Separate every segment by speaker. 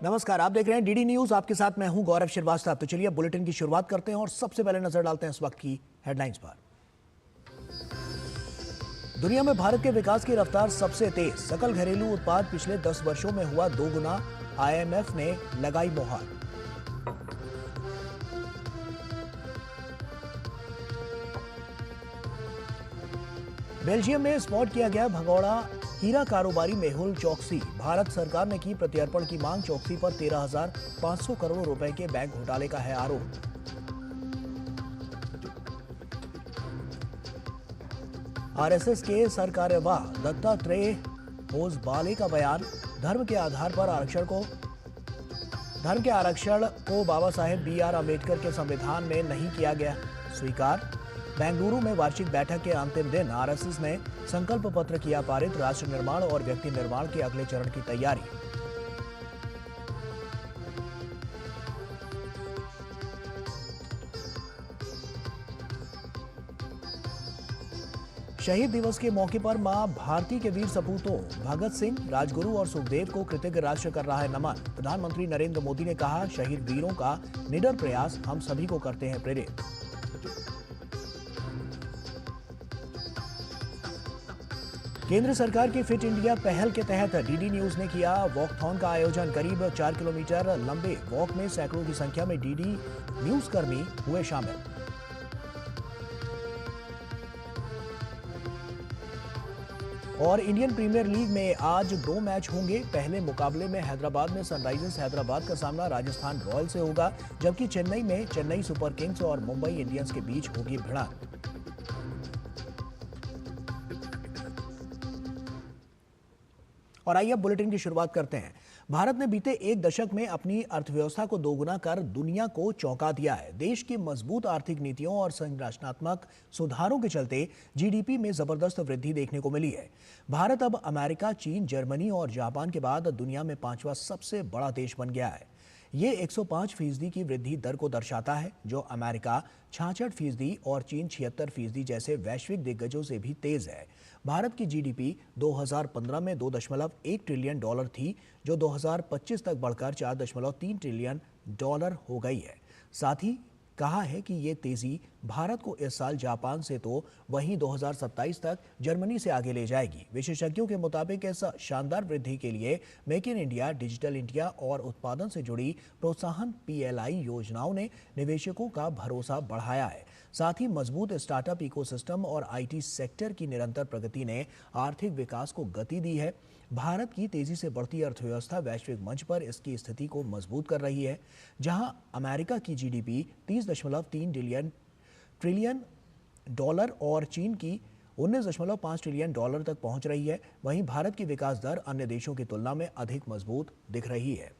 Speaker 1: नमस्कार, आप देख रहे हैं डीडी न्यूज। आपके साथ मैं हूं गौरव श्रीवास्तव। तो चलिए बुलेटिन की शुरुआत करते हैं और सबसे पहले नजर डालते हैं इस वक्त की हेडलाइंस पर। दुनिया में भारत के विकास की रफ्तार सबसे तेज, सकल घरेलू उत्पाद पिछले 10 वर्षों में हुआ 2 गुना, आईएमएफ ने लगाई मोहर। बेल्जियम में स्पॉट किया गया भगौड़ा हीरा कारोबारी मेहुल चोकसी। भारत सरकार ने की प्रत्यर्पण की मांग। चोकसी पर 13,500 करोड़ रुपए के बैंक घोटाले का है आरोप। आरएसएस के सरकार्यवाह दत्तात्रेय होसबाले का बयान, धर्म के आरक्षण को बाबा साहेब BR अम्बेडकर के संविधान में नहीं किया गया स्वीकार। बेंगलुरु में वार्षिक बैठक के अंतिम दिन आरएसएस ने संकल्प पत्र किया पारित। राष्ट्र निर्माण और व्यक्ति निर्माण के अगले चरण की तैयारी। शहीद दिवस के मौके पर मां भारती के वीर सपूतों भगत सिंह, राजगुरु और सुखदेव को कृतज्ञ राष्ट्र कर रहा है नमन। प्रधानमंत्री नरेंद्र मोदी ने कहा, शहीद वीरों का निडर प्रयास हम सभी को करते हैं प्रेरित। केंद्र सरकार की फिट इंडिया पहल के तहत डीडी न्यूज ने किया वॉकथॉन का आयोजन। करीब 4 किलोमीटर लंबे वॉक में सैकड़ों की संख्या में डीडी न्यूज कर्मी हुए शामिल। और इंडियन प्रीमियर लीग में आज 2 मैच होंगे। पहले मुकाबले में हैदराबाद में सनराइजर्स हैदराबाद का सामना राजस्थान रॉयल्स से होगा, जबकि चेन्नई में चेन्नई सुपर किंग्स और मुंबई इंडियंस के बीच होगी भिड़ंत। और आइए अब बुलेटिन की शुरुआत करते हैं। भारत ने बीते 1 दशक में अपनी अर्थव्यवस्था को दोगुना कर दुनिया को चौंका दिया है। देश की मजबूत आर्थिक नीतियों और संरचनात्मक सुधारों के चलते जीडीपी में जबरदस्त वृद्धि देखने को मिली है। भारत अब अमेरिका, चीन, जर्मनी और जापान के बाद दुनिया में 5वां सबसे बड़ा देश बन गया है। ये 105% की वृद्धि दर को दर्शाता है, जो अमेरिका 66% और चीन 76% जैसे वैश्विक दिग्गजों से भी तेज है। भारत की जीडीपी 2015 में $2.1 ट्रिलियन थी, जो 2025 तक बढ़कर $4.3 ट्रिलियन हो गई है। साथ ही कहा है कि ये तेजी भारत को इस साल जापान से तो वहीं 2027 तक जर्मनी से आगे ले जाएगी। विशेषज्ञों के मुताबिक इस शानदार वृद्धि के लिए make in India, digital India और उत्पादन से जुड़ी प्रोत्साहन PLI योजनाओं ने निवेशकों का भरोसा बढ़ाया है। साथ ही मजबूत स्टार्टअप इकोसिस्टम और IT सेक्टर की निरंतर प्रगति ने आर्थिक विकास को गति दी है। भारत की तेजी से बढ़ती अर्थव्यवस्था वैश्विक मंच पर इसकी स्थिति को मजबूत कर रही है। जहां अमेरिका की जीडीपी 30.3 ट्रिलियन और चीन की 19.5 ट्रिलियन तक पहुंच रही है, वहीं भारत की विकास दर अन्य देशों की तुलना में अधिक मजबूत दिख रही है।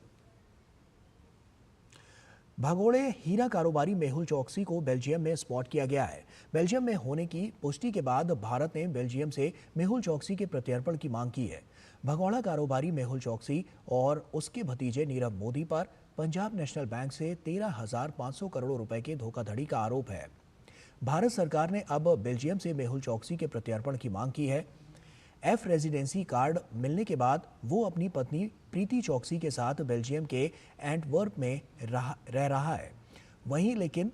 Speaker 1: भगोड़े हीरा कारोबारी मेहुल चोकसी को बेल्जियम में स्पॉट किया गया है। बेल्जियम में होने की पुष्टि के बाद भारत ने बेल्जियम से मेहुल चोकसी के प्रत्यर्पण की मांग की है। भगौड़ा कारोबारी मेहुल चोकसी और उसके भतीजे नीरव मोदी पर पंजाब नेशनल बैंक से 13,500 करोड़ रुपए के धोखाधड़ी का आरोप है। भारत सरकार ने अब बेल्जियम से मेहुल चोकसी के प्रत्यर्पण की मांग की है। F रेजिडेंसी कार्ड मिलने के बाद वो अपनी पत्नी प्रीति चोकसी के साथ बेल्जियम के एंटवर्प में रह रहा है। वहीं लेकिन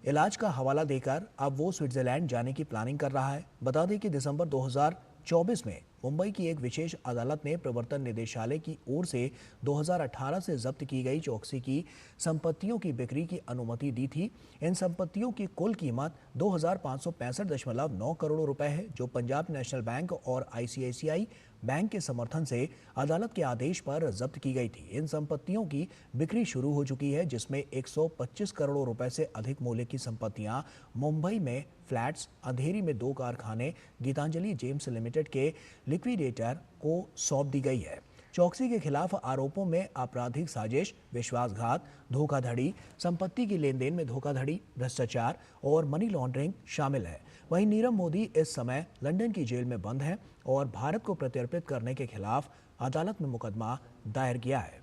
Speaker 1: इलाज का हवाला देकर अब वो स्विट्जरलैंड जाने की प्लानिंग कर रहा है। बता दें कि दिसंबर 2024 में मुंबई की एक विशेष अदालत ने प्रवर्तन निदेशालय की ओर से 2018 से जब्त की गई चोकसी की संपत्तियों की बिक्री की अनुमति दी थी। इन संपत्तियों की कुल कीमत 2,565.9 करोड़ रुपए है, जो पंजाब नेशनल बैंक और ICICI बैंक के समर्थन से अदालत के आदेश पर जब्त की गई थी। इन संपत्तियों की बिक्री शुरू हो चुकी है, जिसमें 125 करोड़ रुपए से अधिक मूल्य की संपत्तियां मुंबई में फ्लैट्स, अंधेरी में 2 कारखाने गीतांजलि जेम्स लिमिटेड के लिक्विडेटर को सौंप दी गई है। चोकसी के खिलाफ आरोपों में आपराधिक साजिश, विश्वासघात, धोखाधड़ी, संपत्ति की लेन देन में धोखाधड़ी, भ्रष्टाचार और मनी लॉन्ड्रिंग शामिल है। वहीं नीरव मोदी इस समय लंदन की जेल में बंद है और भारत को प्रत्यर्पित करने के खिलाफ अदालत में मुकदमा दायर किया है।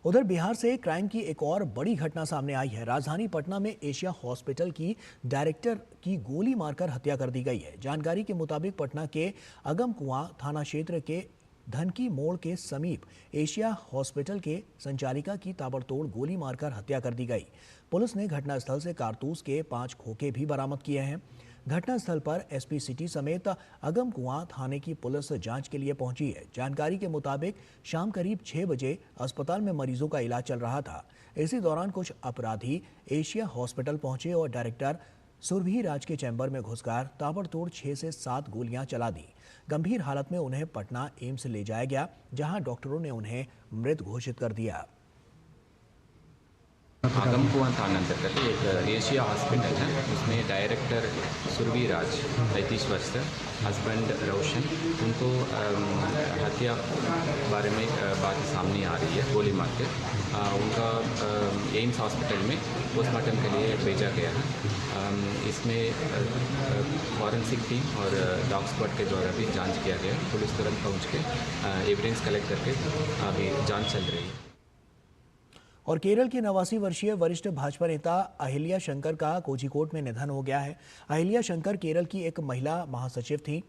Speaker 1: उधर बिहार से क्राइम की एक और बड़ी घटना सामने आई है। राजधानी पटना में एशिया हॉस्पिटल की डायरेक्टर की गोली मारकर हत्या कर दी गई है। जानकारी के मुताबिक पटना के अगम कुआं थाना क्षेत्र के धनकी मोड़ के समीप एशिया हॉस्पिटल के संचालिका की ताबड़तोड़ गोली मारकर हत्या कर दी गई। पुलिस ने घटनास्थल से कारतूस के 5 खोखे भी बरामद किए हैं। घटनास्थल पर एसपी सिटी समेत अगम कुआं थाने की पुलिस जांच के लिए पहुंची है। जानकारी के मुताबिक शाम करीब 6 बजे अस्पताल में मरीजों का इलाज चल रहा था। इसी दौरान कुछ अपराधी एशिया हॉस्पिटल पहुंचे और डायरेक्टर सुरभि राज के चैम्बर में घुसकर ताबड़तोड़ 6 से 7 गोलियां चला दी। गंभीर हालत में उन्हें पटना एम्स ले जाया गया, जहां डॉक्टरों ने उन्हें मृत घोषित कर दिया।
Speaker 2: आगमकुआं थाना अंतर्गत एक एशिया हॉस्पिटल है, उसमें डायरेक्टर सुरभि राज 35 वर्ष हस्बैंड रोशन, उनको हत्या बारे में बात सामने आ रही है। गोली मार के उनका एम्स हॉस्पिटल में पोस्टमार्टम के लिए भेजा गया है। इसमें फॉरेंसिक टीम और डॉग स्क्वाड के द्वारा भी जांच किया गया। पुलिस तुरंत पहुंच के एविडेंस कलेक्ट करके अभी जांच चल रही है।
Speaker 1: और केरल की 89 वर्षीय वरिष्ठ भाजपा नेता अहिल्या शंकर का कोझिकोड में निधन हो गया है। अहिल्या शंकर केरल की एक महिला महासचिव थी,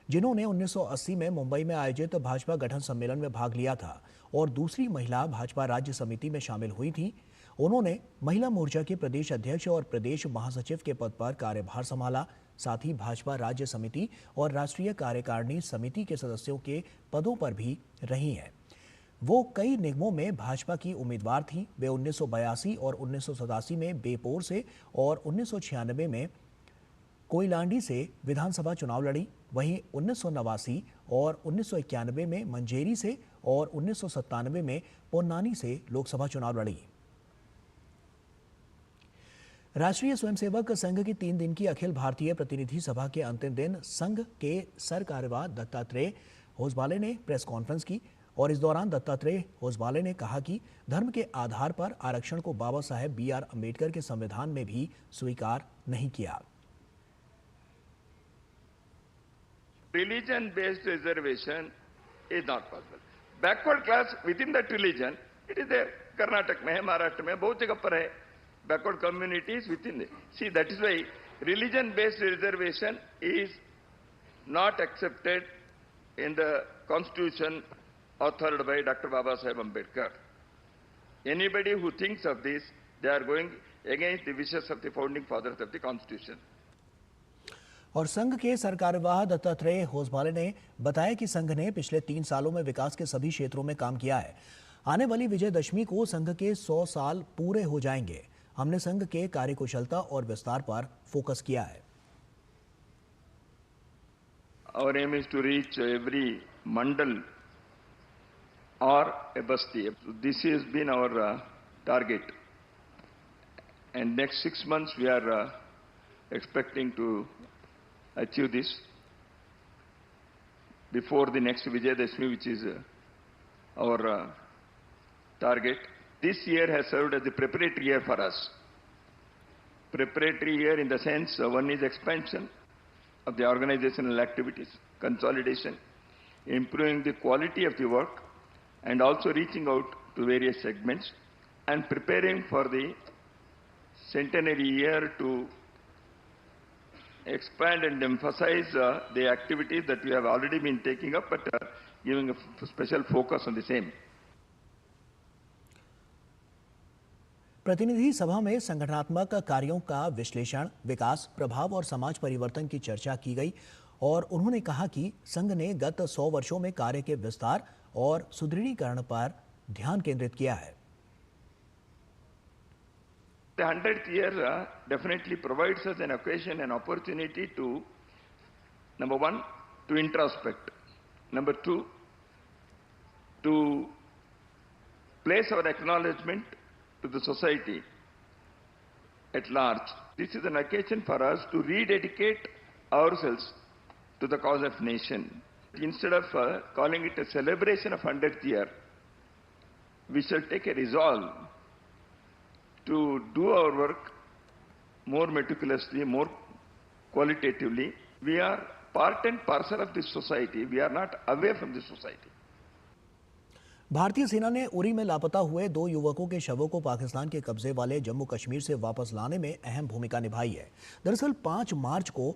Speaker 1: जिन्होंने 1980 में मुंबई में आयोजित भाजपा गठन सम्मेलन में भाग लिया था और दूसरी महिला भाजपा राज्य समिति में शामिल हुई थी। उन्होंने महिला मोर्चा के प्रदेश अध्यक्ष और प्रदेश महासचिव के पद पर कार्यभार संभाला। साथ ही भाजपा राज्य समिति और राष्ट्रीय कार्यकारिणी समिति के सदस्यों के पदों पर भी रही हैं। वो कई निगमों में भाजपा की उम्मीदवार थी। वे 1982 और 1987 में बेपोर से और 1996 में कोयलांडी से विधानसभा चुनाव लड़ी। वहीं 1989 और 1991 में मंजेरी से और 1997 में पोन्नानी से लोकसभा चुनाव लड़ी। राष्ट्रीय स्वयंसेवक संघ की 3 दिन की अखिल भारतीय प्रतिनिधि सभा के अंतिम दिन संघ के सरकार्यवाह दत्तात्रेय होसबाले ने प्रेस कॉन्फ्रेंस की और इस दौरान दत्तात्रेय होसबाले ने कहा कि धर्म के आधार पर आरक्षण को बाबा साहेब BR अम्बेडकर के संविधान में भी स्वीकार नहीं किया।
Speaker 3: Religion based reservation is not possible. Backward class within that religion, it is there. Karnataka में है, महाराष्ट्र में बहुत जगह पर है. Backward communities within it. See, that is why religion based reservation is not accepted in the constitution authored by Dr. Baba Saheb Ambedkar. Anybody who thinks of this, they are going against the wishes of the founding fathers of the constitution.
Speaker 1: और संघ के सरकार्यवाह दत्तात्रेय होसबाले ने बताया कि संघ ने पिछले 3 सालों में विकास के सभी क्षेत्रों में काम किया है। आने वाली विजयदशमी को संघ के 100 साल पूरे हो जाएंगे। हमने संघ के कार्यकुशलता और विस्तार पर फोकस किया है।
Speaker 3: Our aim is to reach every mandal or a basti. This has been our target, and next 6 months we are expecting to achieve this before the next Vijayadashmi, which is our target. This year has served as the preparatory year for us. Preparatory year in the sense, one is expansion of the organizational activities, consolidation, improving the quality of the work, and also reaching out to various segments and preparing for the centenary year to expand and emphasize the activities that we have already been taking up, but giving a special focus on the same.
Speaker 1: प्रतिनिधि सभा में संगठनात्मक कार्यों का विश्लेषण, विकास, प्रभाव और समाज परिवर्तन की चर्चा की गई और उन्होंने कहा कि संघ ने गत 100 वर्षों में कार्य के विस्तार और सुदृढ़ीकरण पर ध्यान केंद्रित किया है।
Speaker 3: The 100th year definitely provides us an occasion, an opportunity to, number one, to introspect. Number two, to place our acknowledgement to the society at large. This is an occasion for us to rededicate ourselves to the cause of nation. Instead of calling it a celebration of 100th year, we shall take a resolve to do our work more meticulously, more qualitatively. We are part and parcel of this society. We are not away from this society.
Speaker 1: भारतीय सेना ने उरी में लापता हुए 2 युवकों के शवों को पाकिस्तान के कब्जे वाले जम्मू कश्मीर से वापस लाने में अहम भूमिका निभाई है। दरअसल 5 मार्च को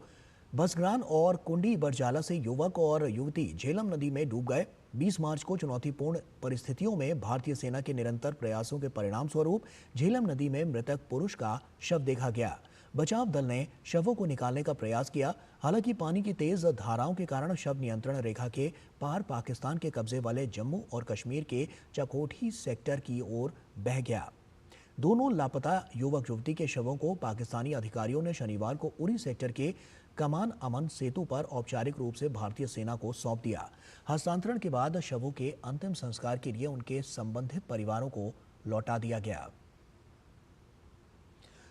Speaker 1: बसग्रान और कुंडी बरजाला से युवक और युवती झेलम नदी में डूब गए। 20 मार्च को चुनौतीपूर्ण परिस्थितियों में भारतीय सेना के निरंतर प्रयासों के परिणाम स्वरूप झेलम नदी में मृतक पुरुष का शव देखा गया। बचाव दल ने शवों को निकालने का प्रयास किया। हालांकि पानी की तेज धाराओं के कारण शव नियंत्रण रेखा के पार पाकिस्तान के कब्जे वाले जम्मू और कश्मीर के चकोठी सेक्टर की ओर बह गया। दोनों लापता युवक युवती के शवों को पाकिस्तानी अधिकारियों ने शनिवार को उरी सेक्टर के कमान अमन सेतु पर औपचारिक रूप से भारतीय सेना को सौंप दिया। हस्तांतरण के बाद शवों के अंतिम संस्कार के लिए उनके संबंधित परिवारों को लौटा दिया गया।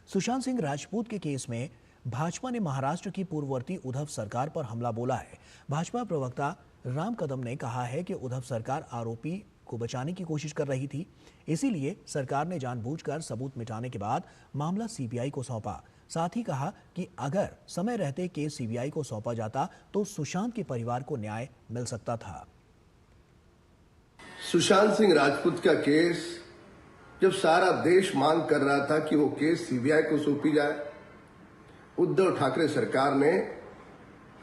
Speaker 1: सुशांत सिंह राजपूत के केस में भाजपा ने महाराष्ट्र की पूर्ववर्ती उद्धव सरकार पर हमला बोला है। भाजपा प्रवक्ता राम कदम ने कहा है कि उद्धव सरकार आरोपी को बचाने की कोशिश कर रही थी, इसीलिए सरकार ने जानबूझकर सबूत मिटाने के बाद मामला सीबीआई को सौंपा। साथ ही कहा कि अगर समय रहते केस सीबीआई को सौंपा जाता तो सुशांत के परिवार को न्याय मिल सकता था।
Speaker 4: सुशांत सिंह राजपूत का केस जब सारा देश मांग कर रहा था कि वो केस सीबीआई को सौंपी जाए, उद्धव ठाकरे सरकार ने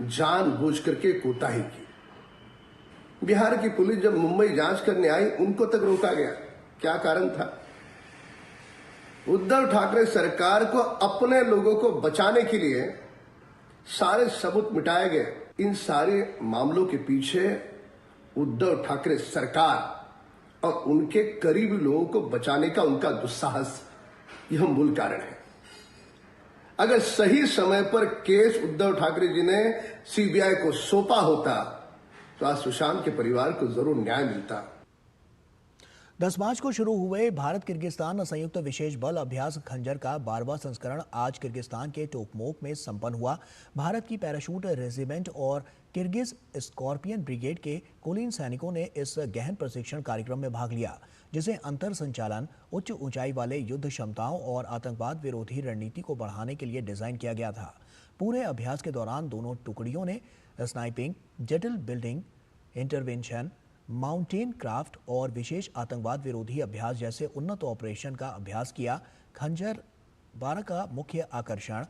Speaker 4: जानबूझ करके कोताही की। बिहार की पुलिस जब मुंबई जांच करने आई, उनको तक रोका गया। क्या कारण था? उद्धव ठाकरे सरकार को अपने लोगों को बचाने के लिए सारे सबूत मिटाए गए। इन सारे मामलों के पीछे उद्धव ठाकरे सरकार और उनके करीबी लोगों को बचाने का उनका दुस्साहस, यह मूल कारण है। अगर सही समय पर केस उद्धव ठाकरे जी ने सीबीआई को सौंपा होता तो आज सुशांत के परिवार को जरूर न्याय मिलता।
Speaker 1: 10 मार्च को शुरू हुए भारत किर्गिस्तान संयुक्त विशेष बल अभ्यास खंजर का 12वां संस्करण आज किर्गिस्तान के टोकमोक में संपन्न हुआ। भारत की पैराशूट रेजिमेंट और किर्गिज स्कॉर्पियन ब्रिगेड के कुलीन सैनिकों ने इस गहन प्रशिक्षण कार्यक्रम में भाग लिया, जिसे अंतर संचालन, उच्च ऊंचाई वाले युद्ध क्षमताओं और आतंकवाद विरोधी रणनीति को बढ़ाने के लिए डिजाइन किया गया था। पूरे अभ्यास के दौरान दोनों टुकड़ियों ने स्नाइपिंग, जटिल बिल्डिंग इंटरवेंशन, माउंटेन क्राफ्ट और विशेष आतंकवाद विरोधी अभ्यास जैसे उन्नत ऑपरेशन का अभ्यास किया। खंजर 12 का मुख्य आकर्षण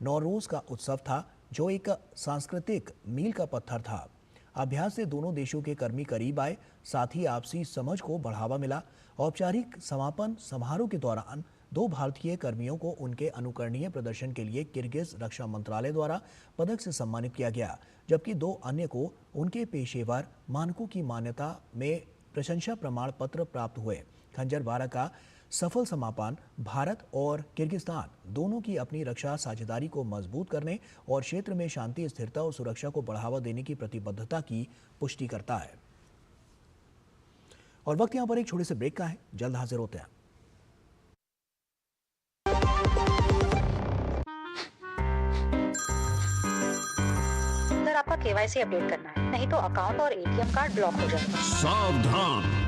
Speaker 1: नौरोज का उत्सव था, जो एक सांस्कृतिक मील का पत्थर था। अभ्यास से दोनों देशों के कर्मी करीब आए, साथ ही आपसी समझ को बढ़ावा मिला। औपचारिक समापन समारोह के दौरान 2 भारतीय कर्मियों को उनके अनुकरणीय प्रदर्शन के लिए किर्गिज रक्षा मंत्रालय द्वारा पदक से सम्मानित किया गया, जबकि 2 अन्य को उनके पेशेवर मानकों की मान्यता में प्रशंसा प्रमाण पत्र प्राप्त हुए। खंजर 12 का सफल समापन भारत और किर्गिस्तान दोनों की अपनी रक्षा साझेदारी को मजबूत करने और क्षेत्र में शांति, स्थिरता और सुरक्षा को बढ़ावा देने की प्रतिबद्धता की पुष्टि करता है। और वक्त यहां पर एक छोटे से ब्रेक का है, जल्द हाजिर होते हैं।
Speaker 5: सर, आपका केवाईसी अपडेट करना है, नहीं तो अकाउंट और एटीएम कार्ड ब्लॉक हो जाएगा।
Speaker 6: सावधान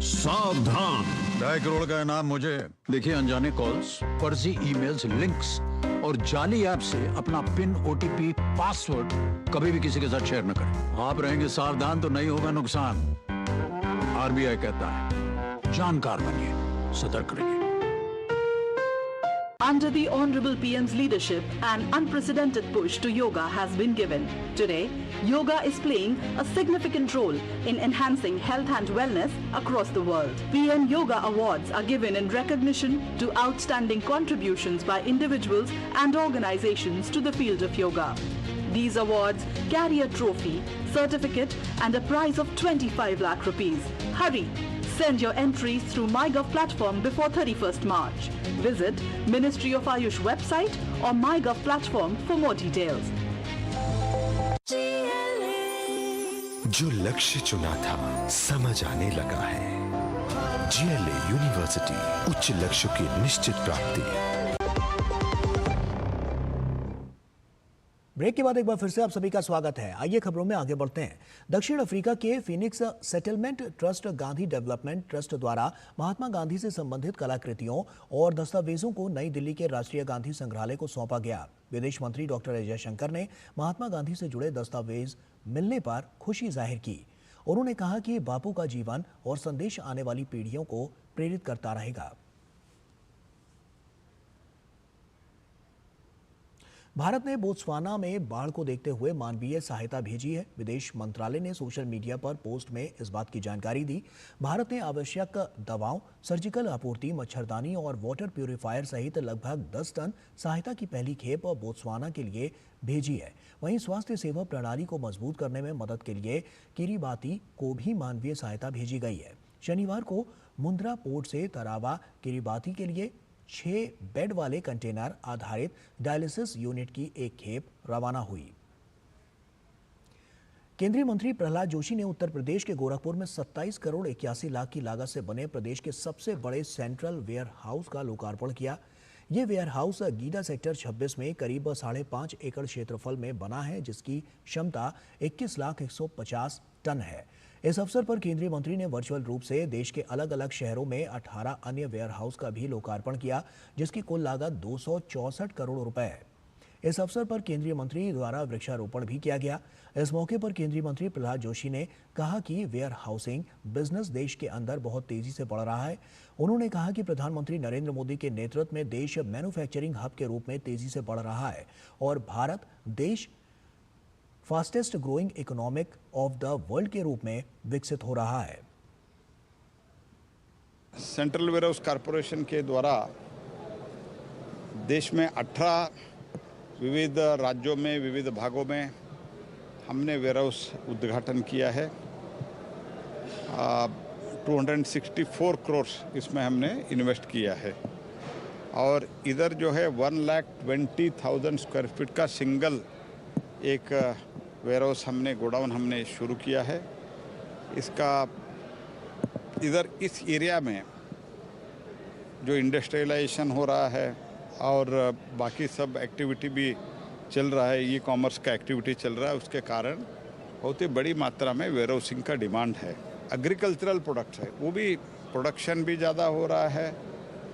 Speaker 6: सावधान, 2.5 करोड़ का इनाम मुझे। देखिए, अनजाने कॉल्स, फर्जी ईमेल्स, लिंक्स और जाली ऐप से अपना पिन, ओटीपी, पासवर्ड कभी भी किसी के साथ शेयर न करें। आप रहेंगे सावधान तो नहीं होगा नुकसान। आरबीआई कहता है, जानकार बनिए, सतर्क रहिए।
Speaker 7: Under the Honorable PM's leadership, an unprecedented push to yoga has been given. Today, yoga is playing a significant role in enhancing health and wellness across the world. PM Yoga Awards are given in recognition to outstanding contributions by individuals and organizations to the field of yoga. These awards carry a trophy, certificate and a prize of 25 lakh rupees. Hurry! Send your entries through MyGov platform before 31st March. Visit Ministry of Ayush website or MyGov platform for more details.
Speaker 8: जो लक्ष्य चुना था समझ आने लगा है। GLA university, उच्च लक्ष्य की निश्चित प्राप्ति।
Speaker 1: ब्रेक के बाद एक बार फिर से आप सभी का स्वागत है। आइए खबरों में आगे बढ़ते हैं। दक्षिण अफ्रीका के Phoenix settlement trust Gandhi development trust द्वारा महात्मा गांधी से संबंधित कलाकृतियों और दस्तावेजों को नई दिल्ली के राष्ट्रीय गांधी संग्रहालय को सौंपा गया। विदेश मंत्री डॉक्टर एस जयशंकर ने महात्मा गांधी से जुड़े दस्तावेज मिलने पर खुशी जाहिर की। उन्होंने कहा कि बापू का जीवन और संदेश आने वाली पीढ़ियों को प्रेरित करता रहेगा। भारत ने बोत्सवाना में बाढ़ को देखते हुए मानवीय सहायता भेजी है। विदेश मंत्रालय ने सोशल मीडिया पर पोस्ट में इस बात की जानकारी दी। भारत ने आवश्यक दवाओं, सर्जिकल आपूर्ति, मच्छरदानी और वाटर प्यूरिफायर सहित लगभग 10 टन सहायता की पहली खेप बोत्सवाना के लिए भेजी है। वहीं स्वास्थ्य सेवा प्रणाली को मजबूत करने में मदद के लिए किरिबाती को भी मानवीय सहायता भेजी गई है। शनिवार को मुंद्रा पोर्ट से तरावा किरिबाती के लिए 6 बेड वाले कंटेनर आधारित डायलिसिस यूनिट की एक खेप रवाना हुई। केंद्रीय मंत्री प्रहलाद जोशी ने उत्तर प्रदेश के गोरखपुर में 27 करोड़ 81 लाख की लागत से बने प्रदेश के सबसे बड़े सेंट्रल वेयर हाउस का लोकार्पण किया। ये वेयर हाउस गीडा सेक्टर 26 में करीब 5.5 एकड़ क्षेत्रफल में बना है, जिसकी क्षमता 21,150 टन है। इस अवसर पर केंद्रीय मंत्री ने वर्चुअल रूप से देश के अलग अलग शहरों में 18 अन्य वेयर हाउस का भी लोकार्पण किया, जिसकी कुल लागत 264 करोड़ रुपए है। इस अवसर पर केंद्रीय मंत्री द्वारा वृक्षारोपण भी किया गया। इस मौके पर केंद्रीय मंत्री प्रहलाद जोशी ने कहा कि वेयर हाउसिंग बिजनेस देश के अंदर बहुत तेजी से बढ़ रहा है। उन्होंने कहा कि प्रधानमंत्री नरेंद्र मोदी के नेतृत्व में देश मैन्युफैक्चरिंग हब के रूप में तेजी से बढ़ रहा है और भारत देश fastest growing economic of the world के रूप में विकसित हो रहा है।
Speaker 9: सेंट्रल वेयर हाउस कॉरपोरेशन के द्वारा देश में 18 विविध राज्यों में विविध भागों में हमने वेयर हाउस उद्घाटन किया है। 264 करोड़ इसमें हमने इन्वेस्ट किया है और इधर जो है 1,20,000 स्क्वायर फीट का सिंगल एक वेयर हाउस हमने गोडाउन हमने शुरू किया है। इसका इधर इस एरिया में जो इंडस्ट्रियलाइजेशन हो रहा है और बाकी सब एक्टिविटी भी चल रहा है, ई कॉमर्स का एक्टिविटी चल रहा है, उसके कारण बहुत ही बड़ी मात्रा में वेयर हाउसिंग का डिमांड है। एग्रीकल्चरल प्रोडक्ट्स है, वो भी प्रोडक्शन भी ज़्यादा हो रहा है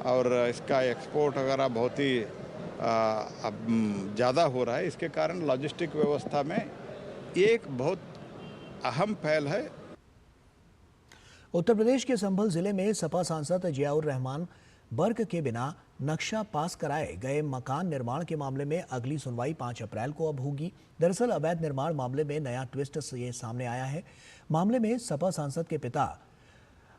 Speaker 9: और इसका एक्सपोर्ट वगैरह बहुत ही अब ज़्यादा हो रहा है। इसके कारण लॉजिस्टिक व्यवस्था में एक बहुत अहम पहल है।
Speaker 1: उत्तर प्रदेश के संभल जिले में सपा सांसद जियाउर रहमान बर्क के बिना नक्शा पास कराए गए मकान निर्माण के मामले में अगली सुनवाई 5 अप्रैल को अब होगी। दरअसल अवैध निर्माण मामले में नया ट्विस्ट ये सामने आया है। मामले में सपा सांसद के पिता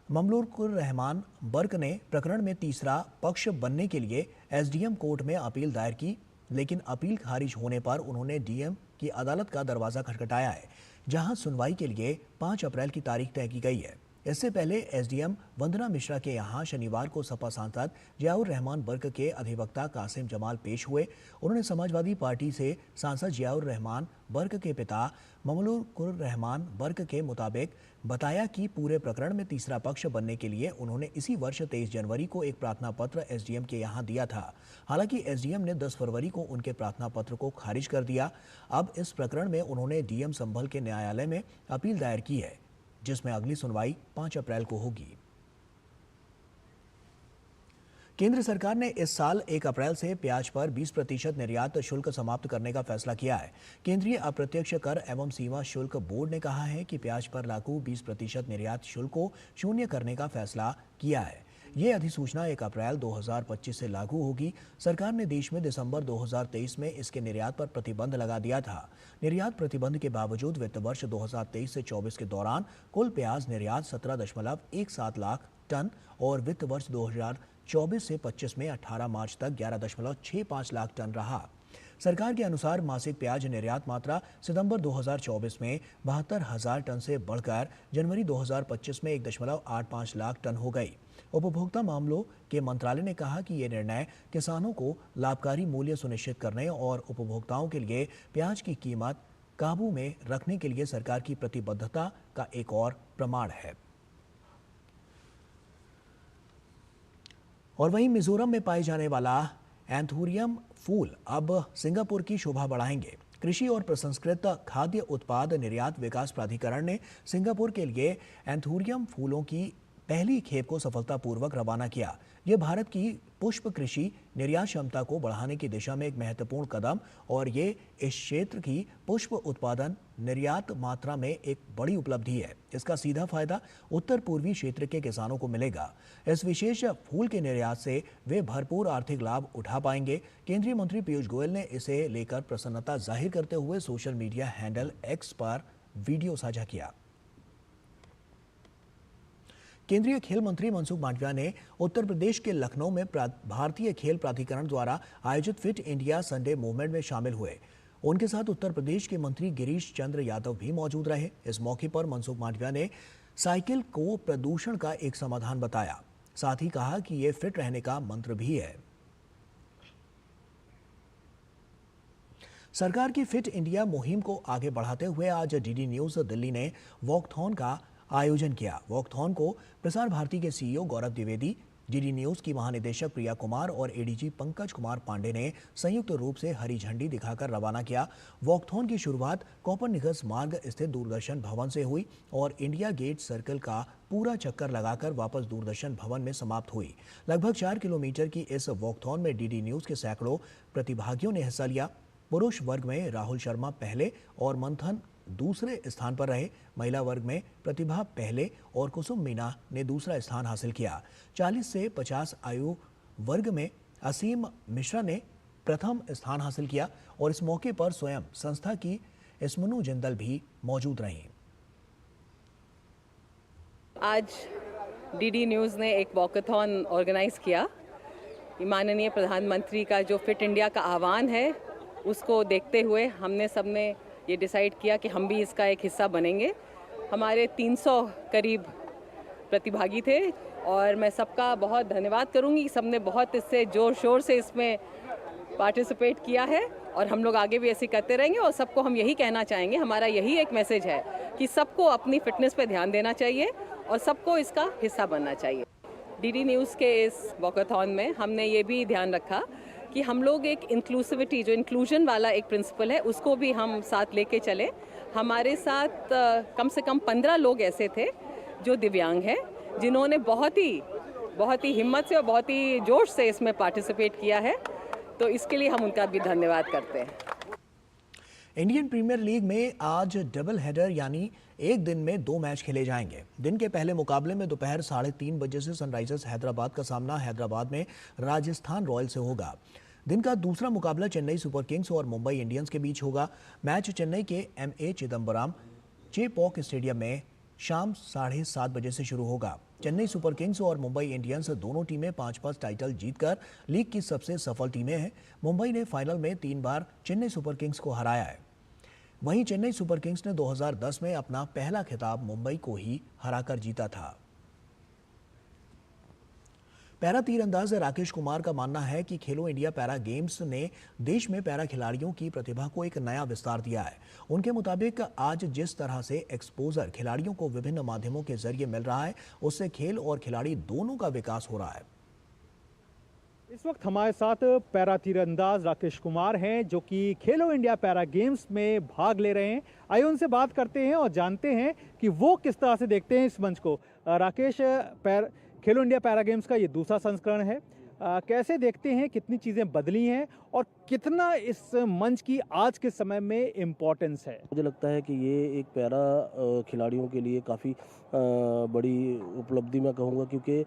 Speaker 1: ममलूकुर रहमान बर्क ने प्रकरण में तीसरा पक्ष बनने के लिए एसडीएम कोर्ट में अपील दायर की, लेकिन अपील खारिज होने पर उन्होंने डीएम की अदालत का दरवाजा खटखटाया है, जहां सुनवाई के लिए 5 अप्रैल की तारीख तय की गई है। इससे पहले एसडीएम वंदना मिश्रा के यहां शनिवार को सपा सांसद जियाउर रहमान बर्क के अधिवक्ता कासिम जमाल पेश हुए। उन्होंने समाजवादी पार्टी से सांसद जियाउर रहमान बर्क के पिता ममलूकुर रहमान बर्क के मुताबिक बताया कि पूरे प्रकरण में तीसरा पक्ष बनने के लिए उन्होंने इसी वर्ष 23 जनवरी को एक प्रार्थना पत्र एसडीएम के यहां दिया था। हालांकि एसडीएम ने 10 फरवरी को उनके प्रार्थना पत्र को खारिज कर दिया। अब इस प्रकरण में उन्होंने डीएम संभल के न्यायालय में अपील दायर की है, जिसमें अगली सुनवाई 5 अप्रैल को होगी। केंद्र सरकार ने इस साल 1 अप्रैल से प्याज पर 20% निर्यात शुल्क समाप्त करने का फैसला किया है। केंद्रीय अप्रत्यक्ष कर एवं सीमा शुल्क बोर्ड ने कहा है कि प्याज पर लागू 20% निर्यात शुल्क को शून्य करने का फैसला किया है। ये अधिसूचना 1 अप्रैल 2025 से लागू होगी। सरकार ने देश में दिसंबर 2023 में इसके निर्यात पर प्रतिबंध लगा दिया था। निर्यात प्रतिबंध के बावजूद वित्त वर्ष 2023 से 24 के दौरान कुल प्याज निर्यात 17.17 लाख टन और वित्त वर्ष 2024 से 25 में 18 मार्च तक 11.65 लाख टन रहा। सरकार के अनुसार मासिक प्याज निर्यात मात्रा सितंबर 2024 में 72,000 टन से बढ़कर जनवरी 2025 में 1.85 लाख टन हो गई। उपभोक्ता मामलों के मंत्रालय ने कहा कि ये निर्णय किसानों को लाभकारी मूल्य सुनिश्चित करने और उपभोक्ताओं के लिए प्याज की कीमत काबू में रखने के लिए सरकार की प्रतिबद्धता का एक और प्रमाण है। और वहीं मिजोरम में पाए जाने वाला एंथूरियम फूल अब सिंगापुर की शोभा बढ़ाएंगे। कृषि और प्रसंस्कृत खाद्य उत्पाद निर्यात विकास प्राधिकरण ने सिंगापुर के लिए एंथूरियम फूलों की पहली खेप को सफलतापूर्वक रवाना किया। यह भारत की पुष्प कृषि निर्यात क्षमता को बढ़ाने की दिशा में एक महत्वपूर्ण कदम और ये इस क्षेत्र की पुष्प उत्पादन निर्यात मात्रा में एक बड़ी उपलब्धि है। इसका सीधा फायदा उत्तर पूर्वी क्षेत्र के किसानों को मिलेगा। इस विशेष फूल के निर्यात से वे भरपूर आर्थिक लाभ उठा पाएंगे। केंद्रीय मंत्री पीयूष गोयल ने इसे लेकर प्रसन्नता जाहिर करते हुए सोशल मीडिया हैंडल एक्स पर वीडियो साझा किया। केंद्रीय खेल मंत्री मनसुख मांडविया ने उत्तर प्रदेश के लखनऊ में भारतीय खेल प्राधिकरण द्वारा आयोजित फिट इंडिया संडे मूवमेंट में शामिल हुए। उनके साथ उत्तर प्रदेश के मंत्री गिरीश चंद्र यादव भी मौजूद रहे। इस मौके पर मनसुख मांडविया ने साइकिल को प्रदूषण का एक समाधान बताया। साथ ही कहा कि ये फिट रहने का मंत्र भी है। सरकार की फिट इंडिया मुहिम को आगे बढ़ाते हुए आज डीडी न्यूज दिल्ली ने वॉकथॉन का आयोजन किया। वॉकथॉन को प्रसार भारती के CEO Gaurav Dwivedi, DD news की महानिदेशक प्रिया कुमार और एडीजी पंकज कुमार पांडे ने संयुक्त रूप से हरी झंडी दिखाकर रवाना किया। वॉकथॉन की शुरुआत कोपरनिकस मार्ग स्थित दूरदर्शन भवन से हुई और इंडिया गेट सर्कल का पूरा चक्कर लगाकर वापस दूरदर्शन भवन में समाप्त हुई। लगभग 4 किलोमीटर की इस वॉकथॉन में डीडी न्यूज के सैकड़ों प्रतिभागियों ने हिस्सा लिया। पुरुष वर्ग में राहुल शर्मा पहले और मंथन दूसरे स्थान पर रहे। महिला वर्ग में प्रतिभा पहले और कुसुम मीना ने दूसरा स्थान हासिल किया। 40 से 50 आयु वर्ग में असीम मिश्रा ने प्रथम स्थान हासिल किया और इस मौके पर स्वयं संस्था की इसमनु जिंदल भी मौजूद रहीं।
Speaker 10: आज डीडी न्यूज़ ने एक वॉकथॉन ऑर्गेनाइज किया। माननीय प्रधानमंत्री का जो फिट इंडिया का आह्वान है उसको देखते हुए हमने सबने ये डिसाइड किया कि हम भी इसका एक हिस्सा बनेंगे। हमारे 300 करीब प्रतिभागी थे और मैं सबका बहुत धन्यवाद करूंगी। सबने बहुत इससे जोर शोर से इसमें पार्टिसिपेट किया है और हम लोग आगे भी ऐसे करते रहेंगे। और सबको हम यही कहना चाहेंगे, हमारा यही एक मैसेज है कि सबको अपनी फिटनेस पे ध्यान देना चाहिए और सबको इसका हिस्सा बनना चाहिए। डीडी न्यूज़ के इस वॉकथॉन में हमने ये भी ध्यान रखा कि हम लोग एक इंक्लूसिविटी, जो इंक्लूजन वाला एक प्रिंसिपल है, उसको भी हम साथ लेके चले। हमारे साथ कम से कम 15 लोग ऐसे थे जो दिव्यांग हैं, जिन्होंने बहुत ही हिम्मत से और बहुत ही जोश से इसमें पार्टिसिपेट किया है। तो इसके लिए हम उनका भी धन्यवाद करते हैं।
Speaker 1: इंडियन प्रीमियर लीग में आज डबल हेडर यानी एक दिन में 2 मैच खेले जाएंगे। दिन के पहले मुकाबले में दोपहर 3:30 बजे से सनराइजर्स हैदराबाद का सामना हैदराबाद में राजस्थान रॉयल्स से होगा। दिन का दूसरा मुकाबला चेन्नई सुपर किंग्स और मुंबई इंडियंस के बीच होगा। मैच चेन्नई के MA चिदम्बरम चेपॉक स्टेडियम में शाम 7:30 बजे से शुरू होगा। चेन्नई सुपर किंग्स और मुंबई इंडियंस दोनों टीमें 5-5 टाइटल जीतकर लीग की सबसे सफल टीमें हैं। मुंबई ने फाइनल में 3 बार चेन्नई सुपर किंग्स को हराया है। वहीं चेन्नई सुपर किंग्स ने 2010 में अपना पहला खिताब मुंबई को ही हराकर जीता था। पैरा तीरंदाज राकेश कुमार का मानना है कि खेलो इंडिया पैरा गेम्स ने देश में पैरा खिलाड़ियों की प्रतिभा को एक नया विस्तार दिया है। उनके मुताबिक आज जिस तरह से एक्सपोजर खिलाड़ियों को विभिन्न माध्यमों के जरिए मिल रहा है, उससे खेल और खिलाड़ी दोनों का विकास हो रहा है।
Speaker 11: इस वक्त हमारे साथ पैरा तीरंदाज राकेश कुमार हैं, जो कि खेलो इंडिया पैरा गेम्स में भाग ले रहे हैं। आइए उनसे बात करते हैं और जानते हैं कि वो किस तरह से देखते हैं इस मंच को। राकेश, खेलो इंडिया पैरा गेम्स का ये दूसरा संस्करण है, कैसे देखते हैं, कितनी चीज़ें बदली हैं और कितना इस मंच की आज के समय में इम्पोर्टेंस है?
Speaker 12: मुझे लगता है कि ये एक पैरा खिलाड़ियों के लिए काफ़ी बड़ी उपलब्धि मैं कहूँगा, क्योंकि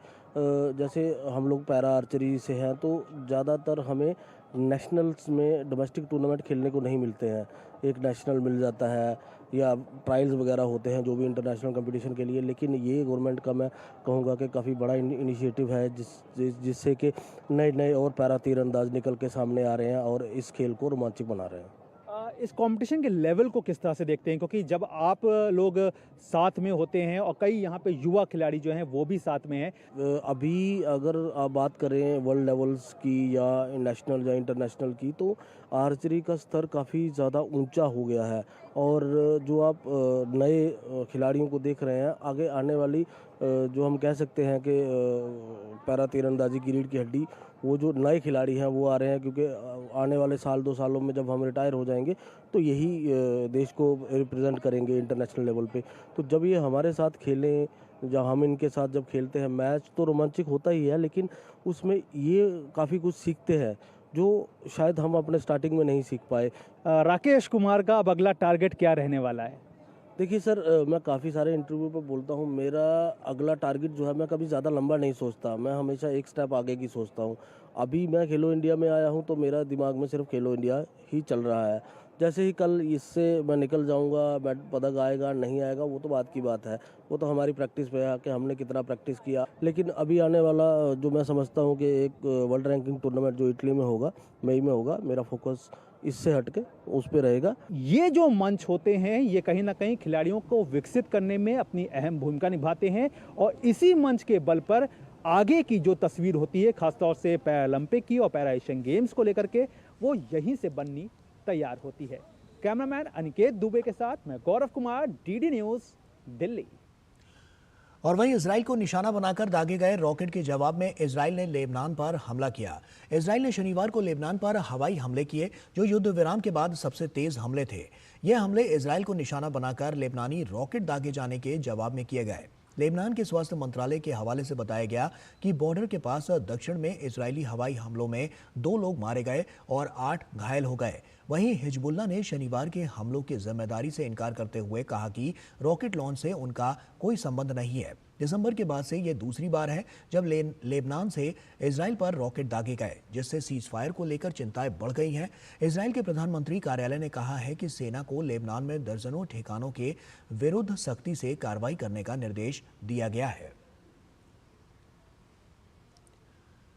Speaker 12: जैसे हम लोग पैरा आर्चरी से हैं तो ज़्यादातर हमें नेशनल्स में डोमेस्टिक टूर्नामेंट खेलने को नहीं मिलते हैं। एक नेशनल मिल जाता है या ट्रायल्स वगैरह होते हैं जो भी इंटरनेशनल कंपटीशन के लिए, लेकिन ये गवर्नमेंट का मैं कहूँगा कि काफ़ी बड़ा इनिशिएटिव है जिससे कि नए और पैरा तीरंदाज निकल के सामने आ रहे हैं और इस खेल को रोमांचक बना रहे हैं।
Speaker 11: इस कंपटीशन के लेवल को किस तरह से देखते हैं, क्योंकि जब आप लोग साथ में होते हैं और कई यहाँ पे युवा खिलाड़ी जो हैं वो भी साथ में हैं,
Speaker 12: अभी अगर आप बात करें वर्ल्ड लेवल्स की या नेशनल या इंटरनेशनल की, तो आर्चरी का स्तर काफ़ी ज़्यादा ऊंचा हो गया है और जो आप नए खिलाड़ियों को देख रहे हैं, आगे आने वाली जो हम कह सकते हैं कि पैरा तीरंदाजी की रीढ़ की हड्डी, वो जो नए खिलाड़ी हैं वो आ रहे हैं, क्योंकि आने वाले 2 सालों में जब हम रिटायर हो जाएंगे तो यही देश को रिप्रेजेंट करेंगे इंटरनेशनल लेवल पे। तो जब ये हमारे साथ खेलें जब हम इनके साथ जब खेलते हैं मैच तो रोमांचक होता ही है, लेकिन उसमें ये काफ़ी कुछ सीखते हैं जो शायद हम अपने स्टार्टिंग में नहीं सीख पाए।
Speaker 11: राकेश कुमार का अब अगला टारगेट क्या रहने वाला है?
Speaker 12: देखिए सर, मैं काफ़ी सारे इंटरव्यू पे बोलता हूँ, मेरा अगला टारगेट जो है, मैं कभी ज़्यादा लंबा नहीं सोचता, मैं हमेशा एक स्टेप आगे की सोचता हूँ। अभी मैं खेलो इंडिया में आया हूँ तो मेरा दिमाग में सिर्फ खेलो इंडिया ही चल रहा है। जैसे ही कल इससे मैं निकल जाऊँगा, मैं पदक आएगा नहीं आएगा वो तो बात की बात है, वो तो हमारी प्रैक्टिस पे है कि हमने कितना प्रैक्टिस किया। लेकिन अभी आने वाला जो मैं समझता हूँ कि एक वर्ल्ड रैंकिंग टूर्नामेंट जो इटली में होगा, मई में होगा, मेरा फोकस इससे हटके उस पे रहेगा।
Speaker 11: ये जो मंच होते हैं ये कहीं ना कहीं खिलाड़ियों को विकसित करने में अपनी अहम भूमिका निभाते हैं और इसी मंच के बल पर आगे की जो तस्वीर होती है, खासतौर से पैरा ओलंपिक की और पैरा एशियन गेम्स को लेकर के, वो यहीं से बननी तैयार होती है। कैमरामैन अनिकेत दुबे के साथ मैं गौरव कुमार, डीडी न्यूज़, दिल्ली।
Speaker 1: और वहीं इजराइल को निशाना बनाकर दागे गए रॉकेट के जवाब में इजराइल ने लेबनान पर हमला किया। इजराइल ने शनिवार को लेबनान पर हवाई हमले किए जो युद्ध विराम के बाद सबसे तेज हमले थे। ये हमले इजराइल को निशाना बनाकर लेबनानी रॉकेट दागे जाने के जवाब में किए गए। लेबनान के स्वास्थ्य मंत्रालय के हवाले से बताया गया कि बॉर्डर के पास दक्षिण में इजरायली हवाई हमलों में 2 लोग मारे गए और 8 घायल हो गए। वहीं हिजबुल्लाह ने शनिवार के हमलों की जिम्मेदारी से इनकार करते हुए कहा कि रॉकेट लॉन्च से उनका कोई संबंध नहीं है। दिसंबर के बाद से ये दूसरी बार है जब लेबनान से इजराइल पर रॉकेट दागे गए, जिससे सीज फायर को लेकर चिंताएं बढ़ गई हैं। इजराइल के प्रधानमंत्री कार्यालय ने कहा है कि सेना को लेबनान में दर्जनों ठिकानों के विरुद्ध सख्ती से कार्रवाई करने का निर्देश दिया गया है।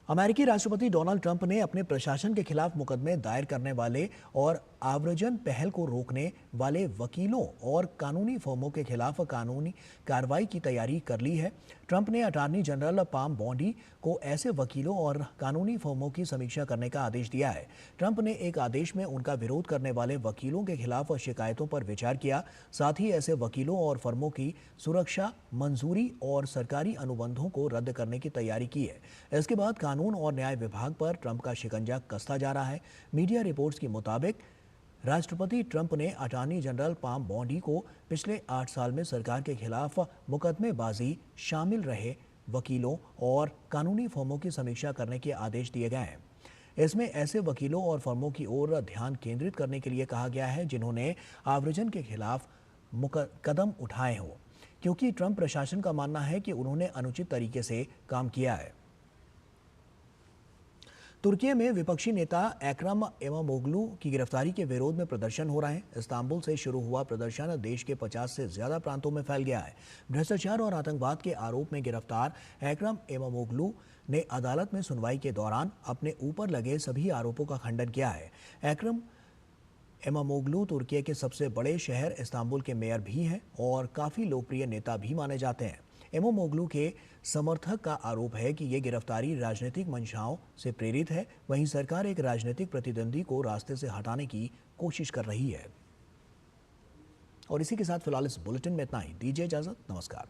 Speaker 1: अमेरिकी राष्ट्रपति डोनाल्ड ट्रंप ने अपने प्रशासन के खिलाफ मुकदमे दायर करने वाले और आव्रजन पहल को रोकने वाले वकीलों और कानूनी फर्मों के खिलाफ कानूनी कार्रवाई की तैयारी कर ली है। ट्रंप ने अटॉर्नी जनरल पाम बॉन्डी को ऐसे वकीलों और कानूनी फर्मों की समीक्षा करने का आदेश दिया है। ट्रंप ने एक आदेश में उनका विरोध करने वाले वकीलों के खिलाफ शिकायतों पर विचार किया। साथ ही ऐसे वकीलों और फर्मों की सुरक्षा, मंजूरी और सरकारी अनुबंधों को रद्द करने की तैयारी की है। इसके बाद कानून और न्याय विभाग पर ट्रंप का शिकंजा कसता जा रहा है। मीडिया रिपोर्ट्स के मुताबिक राष्ट्रपति ट्रंप ने अटॉर्नी जनरल पाम बॉन्डी को पिछले 8 साल में सरकार के खिलाफ मुकदमेबाजी शामिल रहे वकीलों और कानूनी फर्मों की समीक्षा करने के आदेश दिए गए हैं। इसमें ऐसे वकीलों और फर्मों की ओर ध्यान केंद्रित करने के लिए कहा गया है जिन्होंने आव्रजन के खिलाफ कदम उठाए हों, क्योंकि ट्रंप प्रशासन का मानना है कि उन्होंने अनुचित तरीके से काम किया है। तुर्की में विपक्षी नेता एकरम इमामोग्लू की गिरफ्तारी के विरोध में प्रदर्शन हो रहे हैं। इस्तांबुल से शुरू हुआ प्रदर्शन देश के 50 से ज्यादा प्रांतों में फैल गया है। भ्रष्टाचार और आतंकवाद के आरोप में गिरफ्तार एकरम इमामोग्लू ने अदालत में सुनवाई के दौरान अपने ऊपर लगे सभी आरोपों का खंडन किया है। एकरम इमामोग्लू तुर्की के सबसे बड़े शहर इस्तांबुल के मेयर भी हैं और काफ़ी लोकप्रिय नेता भी माने जाते हैं। इमामोग्लू के समर्थक का आरोप है कि ये गिरफ्तारी राजनीतिक मंशाओं से प्रेरित है। वहीं सरकार एक राजनीतिक प्रतिद्वंदी को रास्ते से हटाने की कोशिश कर रही है। और इसी के साथ फिलहाल इस बुलेटिन में इतना ही। दीजिए इजाजत, नमस्कार।